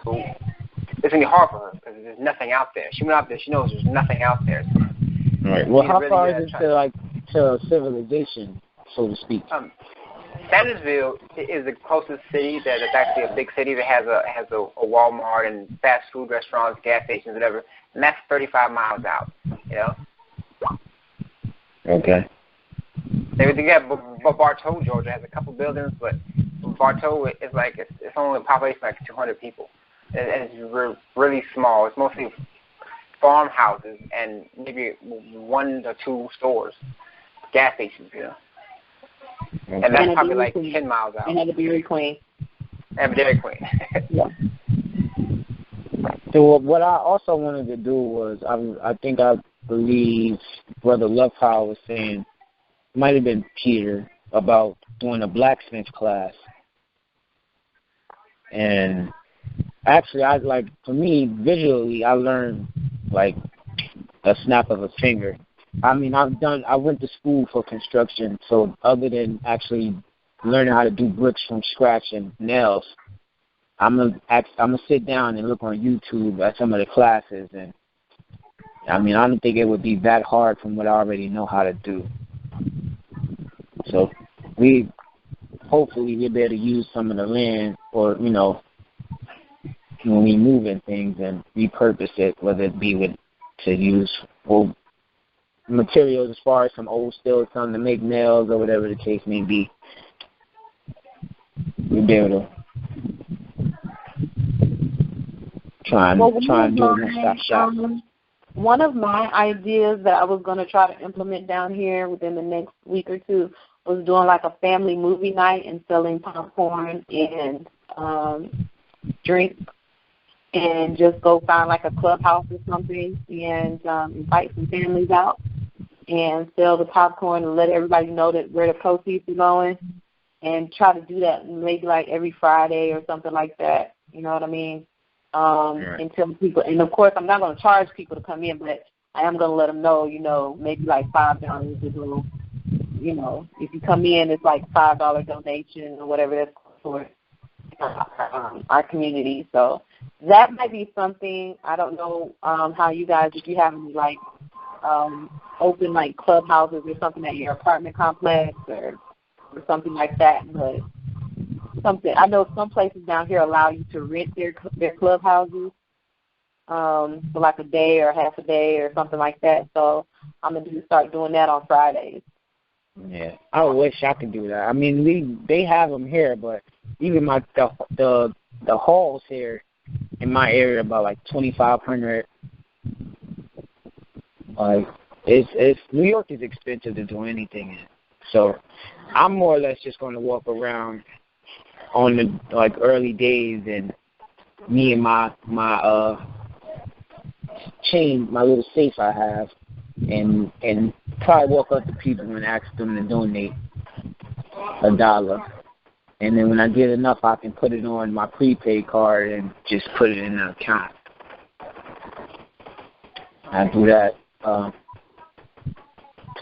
hard for her, because there's nothing out there. She went out there, she knows there's nothing out there. So right. Well, how far is it to civilization, so to speak? Sandersville is the closest city that is actually a big city that has a Walmart and fast food restaurants, gas stations, whatever, and that's 35 miles out. You know. Okay. They got Bartow, Georgia has a couple buildings, but Bartow is it's only a population of 200 people. And it's really small. It's mostly farmhouses and maybe 1 or 2 stores, gas stations, you know. Okay. And that's probably 10 miles out. And have a Dairy Queen. And a Dairy Queen. Yeah. So what I also wanted to do was, I believe Brother Love Power was saying, might have been Peter, about doing a blacksmith class. And actually, for me, visually, I learned like a snap of a finger. I mean, I went to school for construction, so other than actually learning how to do bricks from scratch and nails, I'm gonna sit down and look on YouTube at some of the classes, and I mean, I don't think it would be that hard from what I already know how to do. So hopefully we'll be able to use some of the land, or when we move in things, and repurpose it, whether it be to use materials as far as some old steel, something to make nails or whatever the case may be. We'll be able to try and do a one-stop shop. One of my ideas that I was going to try to implement down here within the next week or two was doing like a family movie night and selling popcorn and drinks, and just go find like a clubhouse or something and invite some families out and sell the popcorn and let everybody know that where the proceeds are going, and try to do that maybe like every Friday or something like that. You know what I mean? Right. And tell people, and of course I'm not going to charge people to come in, but I am going to let them know, maybe like $5 to go. If you come in, it's like $5 donation or whatever that's for our community. So that might be something. I don't know how you guys, if you have any like open like clubhouses or something at your apartment complex or something like that, but something. I know some places down here allow you to rent their clubhouses for like a day or half a day or something like that. So I'm gonna start doing that on Fridays. Yeah, I wish I could do that. I mean, they have them here, but even the halls here in my area about like 2,500. Like it's New York is expensive to do anything in. So I'm more or less just going to walk around on the early days, and me and my chain, my little safe I have, and probably walk up to people and ask them to donate $1. And then when I get enough, I can put it on my prepaid card and just put it in the account. I do that,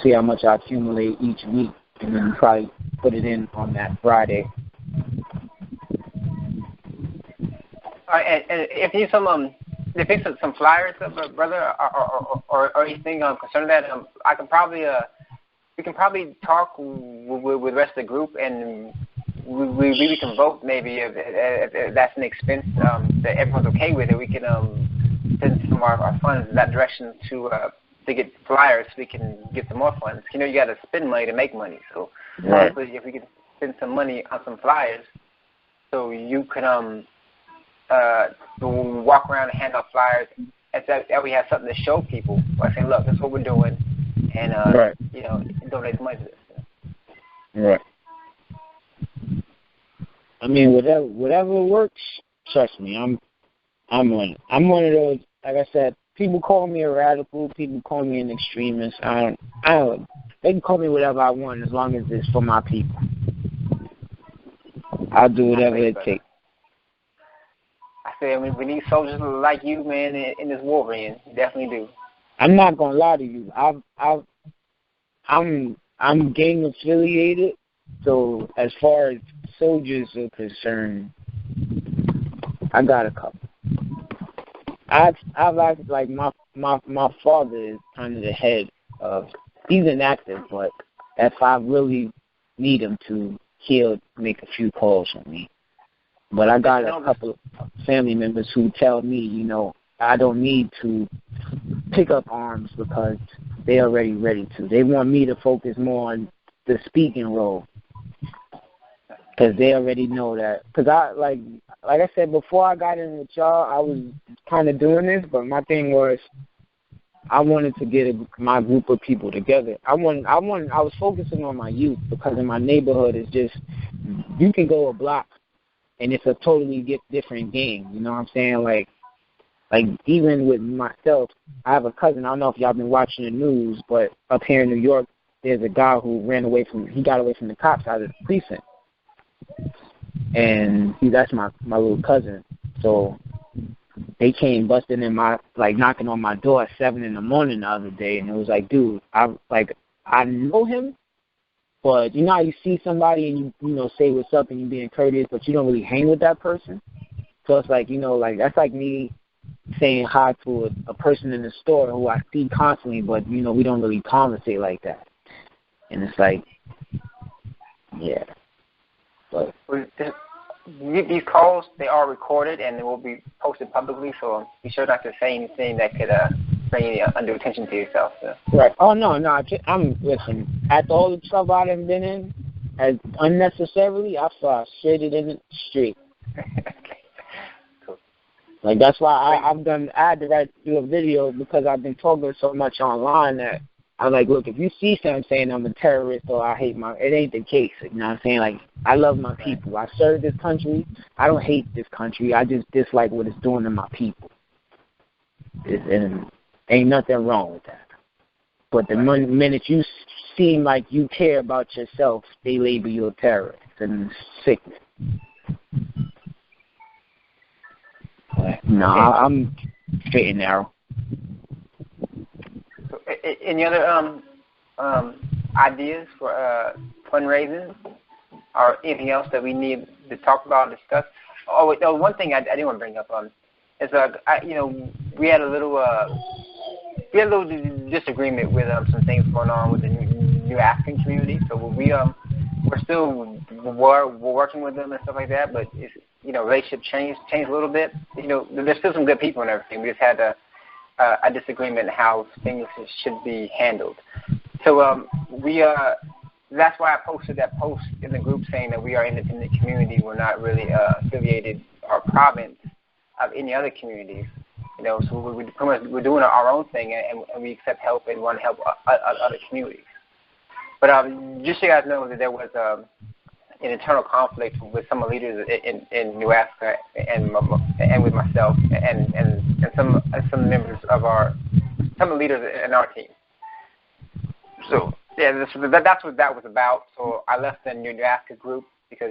see how much I accumulate each week, and then probably put it in on that Friday. All right, and if you need some flyers, brother, or anything concerning that, we can probably talk with the rest of the group, and we can vote maybe if that's an expense that everyone's okay with it. We can send some of our funds in that direction to get flyers so we can get some more funds. You got to spend money to make money. So right. If we could spend some money on some flyers, so you can walk around and hand out flyers, and that we have something to show people. Like saying, look, that's what we're doing, and right. donate money to this. Right. I mean, whatever works. Trust me, I'm one of those. Like I said, people call me a radical. People call me an extremist. I don't. They can call me whatever I want as long as it's for my people. I'll do whatever it takes. I said we need soldiers like you, man, in this war we're in. We definitely do. I'm not gonna lie to you. I'm gang affiliated, so as far as soldiers are concerned, I got a couple. I've acted like my father is kind of the head of. He's inactive, but if I really need him to, he'll make a few calls for me. But I got a couple of family members who tell me, I don't need to pick up arms because they're already ready to. They want me to focus more on the speaking role because they already know that. Because like I said, before I got in with y'all, I was kind of doing this, but my thing was I wanted to get my group of people together. I was focusing on my youth because in my neighborhood it's just, you can go a block and it's a totally different game. You know what I'm saying? Like even with myself, I have a cousin. I don't know if y'all been watching the news, but up here in New York, there's a guy who got away from the cops out of the precinct. And that's my little cousin. So they came busting in knocking on my door at 7 a.m. the other day, and it was like, dude, I know him, but you know how you see somebody and you say what's up and you being courteous, but you don't really hang with that person. So it's like, that's like me saying hi to a person in the store who I see constantly, but we don't really conversate like that. And it's like, yeah. But these calls, they are recorded and they will be posted publicly, so be sure not to say anything that could bring any undue attention to yourself. So. Right. Oh, no. Listen, after all the trouble I've been in, as unnecessarily, I frustrated in it straight. Cool. Like, that's why I had to do a video because I've been talking so much online that I'm like, look, if you see something saying I'm a terrorist or I hate it ain't the case. You know what I'm saying? Like, I love my people. I serve this country. I don't hate this country. I just dislike what it's doing to my people. And ain't nothing wrong with that. But the minute you seem like you care about yourself, they label you a terrorist and sickness. No, I'm straight and narrow. Any other ideas for fundraising or anything else that we need to talk about and discuss? Oh, wait, one thing I didn't want to bring up is we had a little disagreement with some things going on with the new African community. So we're still working with them and stuff like that, but it's, relationship changed a little bit. There's still some good people and everything. We just had a disagreement how things should be handled. So that's why I posted that post in the group saying that we are an independent community. We're not really affiliated or province of any other communities. So we're doing our own thing, and we accept help and want to help other communities. But just so you guys know that there was an internal conflict with some of the leaders in New Africa and with myself and some members of some of the leaders in our team. So yeah, that's what that was about. So I left the New Africa group because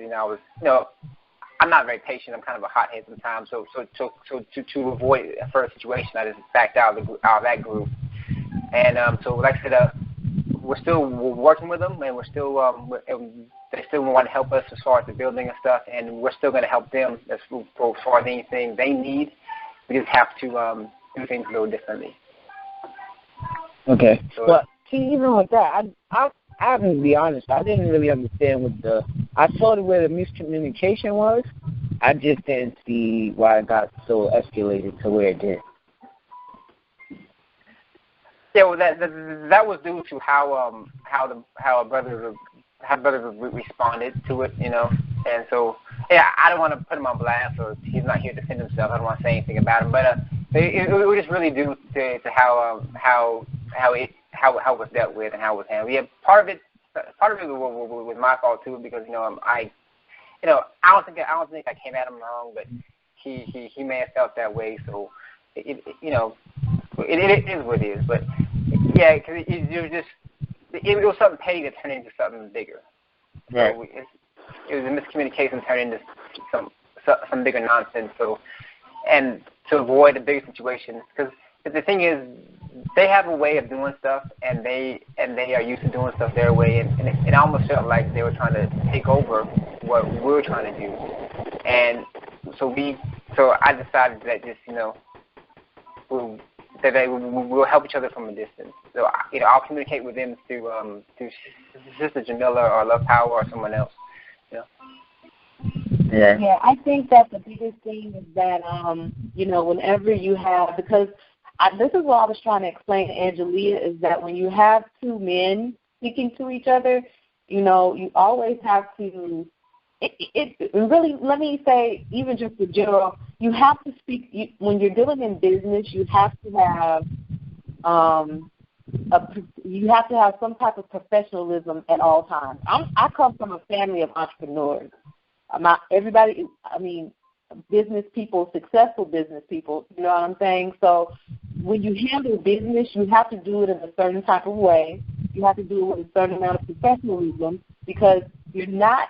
I'm not very patient. I'm kind of a hothead sometimes. So to avoid a further situation, I just backed out of that group. And so like I said, we're still working with them, and we're still they still want to help us as far as the building and stuff, and we're still going to help them as far as anything they need. We just have to do things a little differently. Okay. So, well, see, even with that, I have to be honest. I didn't really understand I saw where the miscommunication was. I just didn't see why it got so escalated to where it did. Yeah, well, that was due to how brothers responded to it, and so yeah, I don't want to put him on blast, or he's not here to defend himself. I don't want to say anything about him, but it was just really due to how it was dealt with and how it was handled. Yeah, part of it part of it was my fault too, because I don't think I came at him wrong, but he may have felt that way. So it is what it is. But yeah, because it was something petty that turned into something bigger. Right. So it was a miscommunication turned into some bigger nonsense. So, and to avoid a bigger situation, because the thing is, they have a way of doing stuff, and they are used to doing stuff their way, and it almost felt like they were trying to take over what we're trying to do. And so I decided that just we'll help each other from a distance. So I'll communicate with them through Sister Jamila or Love Power or someone else. Yeah. Yeah, I think that the biggest thing is that whenever you have, because this is what I was trying to explain to Angelia, is that when you have two men speaking to each other, you always have to. Really, let me say, even just in general, you have to speak when you're dealing in business. You have to have some type of professionalism at all times. I come from a family of entrepreneurs. Business people, successful business people, you know what I'm saying? So when you handle business, you have to do it in a certain type of way. You have to do it with a certain amount of professionalism, because you're not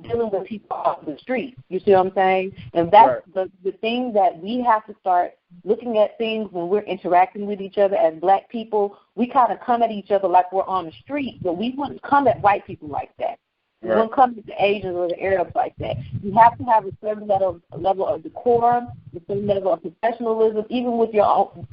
dealing with people off the street. You see what I'm saying? And that's right. the thing that we have to start looking at things when we're interacting with each other as black people. We kind of come at each other like we're on the street, but we wouldn't come at white people like that. We wouldn't come to the Asians or the Arabs like that. You have to have a certain level of decorum, a certain level of professionalism, even with your own,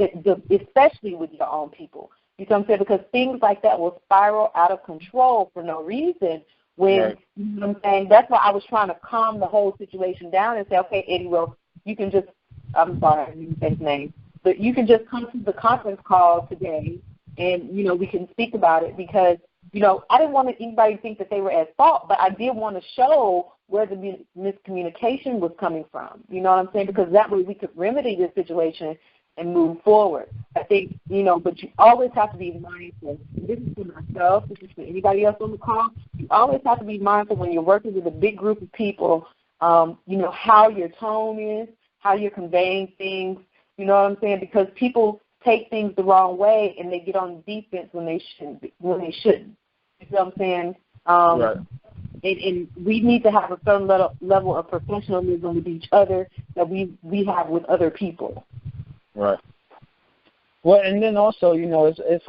especially with your own people. You know what I'm saying? Because things like that will spiral out of control for no reason. You know what I'm saying? That's why I was trying to calm the whole situation down and say, okay, Eddie, well, you can just, I'm sorry, I didn't say his name, but you can just come to the conference call today and, we can speak about it, because, I didn't want anybody to think that they were at fault, but I did want to show where the miscommunication was coming from. You know what I'm saying? Because that way we could remedy this situation and move forward. I think, but you always have to be mindful. This is for myself, this is for anybody else on the call. You always have to be mindful when you're working with a big group of people, how your tone is, how you're conveying things, you know what I'm saying? Because people take things the wrong way and they get on defense when they shouldn't. You know what I'm saying? Right. And we need to have a certain level of professionalism with each other that we have with other people. Right. Well, and then also, it's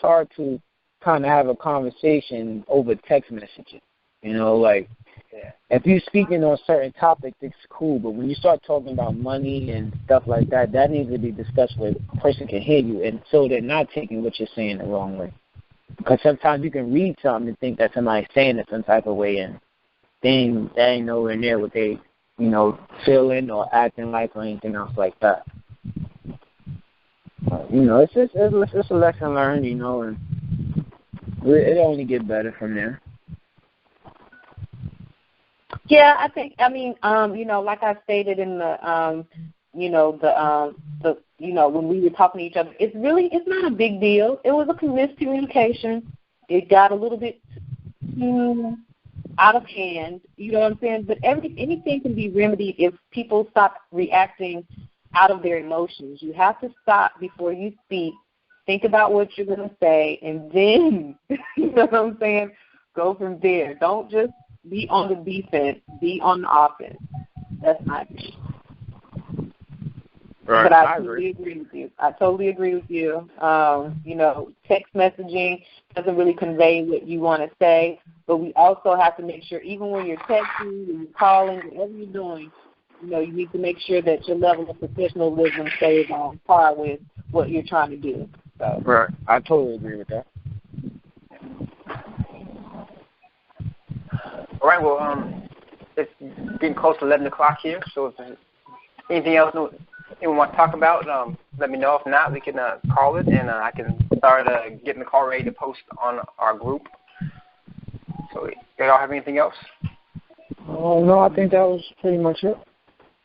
hard to kind of have a conversation over text messaging. If you're speaking on certain topics, it's cool. But when you start talking about money and stuff like that, that needs to be discussed where a person can hear you, and so they're not taking what you're saying the wrong way. Because sometimes you can read something and think that somebody's saying it some type of way, and they ain't nowhere near what they, feeling or acting like or anything else like that. It's a lesson learned, and it'll only get better from there. Yeah, I think. Like I stated in the, when we were talking to each other, it's not a big deal. It was a miscommunication. It got a little bit out of hand. You know what I'm saying? But anything can be remedied if people stop reacting out of their emotions. You have to stop before you speak. Think about what you're going to say, and then, you know what I'm saying, go from there. Don't just be on the defense. Be on the offense. That's my opinion. Right. But I totally agree with you. Text messaging doesn't really convey what you want to say, but we also have to make sure, even when you're texting, when you're calling, whatever you're doing, you need to make sure that your level of professionalism stays on par with what you're trying to do. So. Right. I totally agree with that. All right, well, it's getting close to 11 o'clock here, so if there's anything else anyone want to talk about, let me know. If not, we can call it, and I can start getting the call ready to post on our group. So, y'all have anything else? Oh, no, I think that was pretty much it.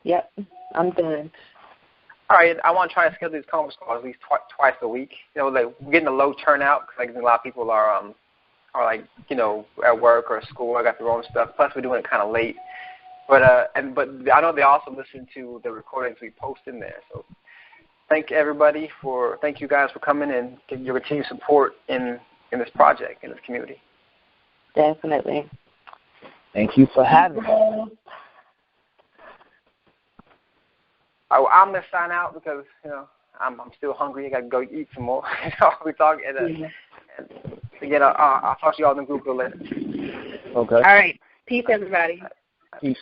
Yep, I'm done. All right, I want to try to schedule these conference calls at least twice a week. We're getting a low turnout because a lot of people are or like, you know, at work or school. I got their own stuff. Plus, we're doing it kind of late. But I know they also listen to the recordings we post in there. So thank you guys for coming and your continued support in this project, in this community. Definitely. Thank you for having me. I'm gonna sign out because, you know, I'm still hungry. I gotta go eat some more. We talk and again, I'll talk to you all in the group later. Okay. All right. Peace, everybody. Peace.